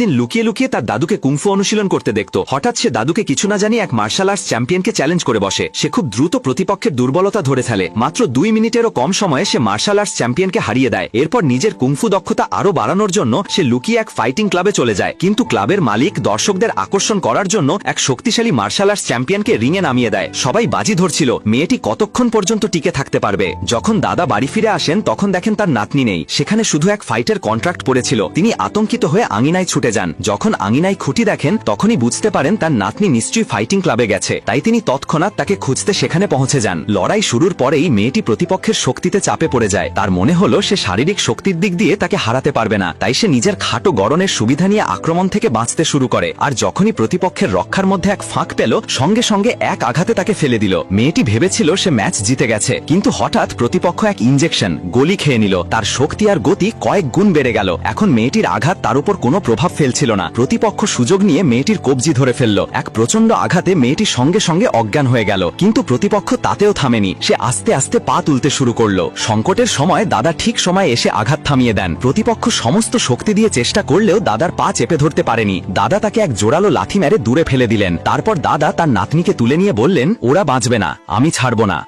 দিন লুকিয়ে লুকিয়ে তার দাদুকে কুংফু অনুশীলন করতে দেখত। হঠাৎ সে দাদুকে কিছু না জানিয়ে এক মার্শাল আর্টস চ্যাম্পিয়নকে চ্যালেঞ্জ করে বসে। সে খুব দ্রুত প্রতিপক্ষের দুর্বলতা ধরে ফেলে। মাত্র 2 মিনিটেরও কম সময়ে সে মার্শাল আর্টস চ্যাম্পিয়নকে হারিয়ে দেয়। এরপর নিজের কুংফু দক্ষতা আরও বাড়ানোর জন্য সে লুকিয়ে এক ফাইটিং ক্লাবে চলে যায়। কিন্তু ক্লাবের মালিক দর্শকদের আকর্ষণ করার জন্য এক শক্তিশালী মার্শাল আর্টস চ্যাম্পিয়নকে রিংয়ে নামিয়ে দেয়। সবাই বাজি ধরছিল মেয়েটি কতক্ষণ পর্যন্ত টিকে থাকতে পারবে। যখন দাদা বাড়ি ফিরে আসেন তখন দেখেন তার নাতনি নেই, সেখানে শুধু এক ফাইটের কন্ট্রাক্ট পড়েছিল। তিনি আতঙ্কিত হয়ে আঙিনায় ছুটে যান। যখন আঙিনায় খুঁটি দেখেন তখনই বুঝতে পারেন তার নাতনি নিশ্চয়ই ফাইটিং ক্লাবে গেছে। তাই তিনি তৎক্ষণাৎ তাকে খুঁজতে সেখানে পৌঁছে যান। লড়াই শুরুর পরেই মেয়েটি প্রতিপক্ষের শক্তিতে চাপে পড়ে যায়। তার মনে হলো সে শারীরিক শক্তির দিক দিয়ে তাকে হারাতে পারবে না। তাই সে নিজের খাটো গড়নের সুবিধা নিয়ে আক্রমণ থেকে বাঁচতে শুরু করে। আর যখনই প্রতিপক্ষের রক্ষার মধ্যে এক ফাঁক পেল সঙ্গে সঙ্গে এক আঘাতে তাকে ফেলে দিল। মেয়েটি ভেবেছিল সে ম্যাচ জিতে গেছে, কিন্তু হঠাৎ প্রতিপক্ষ এক ইনজেকশন গলি খেয়ে নিল। তার শক্তি আর গতি কয়েক গুণ বেড়ে গেল। এখন মেয়েটির আঘাত তার উপর কোনো প্রভাব ফেলছিল না। প্রতিপক্ষ সুযোগ নিয়ে মেয়েটির কবজি ধরে ফেলল। এক প্রচন্ড আঘাতে মেয়েটি সঙ্গে সঙ্গে অজ্ঞান হয়ে গেল। কিন্তু প্রতিপক্ষ তাতেও থামেনি। সে আস্তে আস্তে পা তুলতে শুরু করলো। সংকটের সময় দাদা ঠিক সময় এসে আঘাত থামিয়ে দেন। প্রতিপক্ষ সমস্ত শক্তি দিয়ে চেষ্টা করলেও দাদার পা চেপে ধরতে পারেনি। দাদা তাকে এক জোরালো লাথি মেরে দূরে ফেলে দিলেন। তারপর দাদা তার নাতনিকে তুলে নিয়ে বললেন, ওরা বাঁচবে না, আমি ছাড়ব না।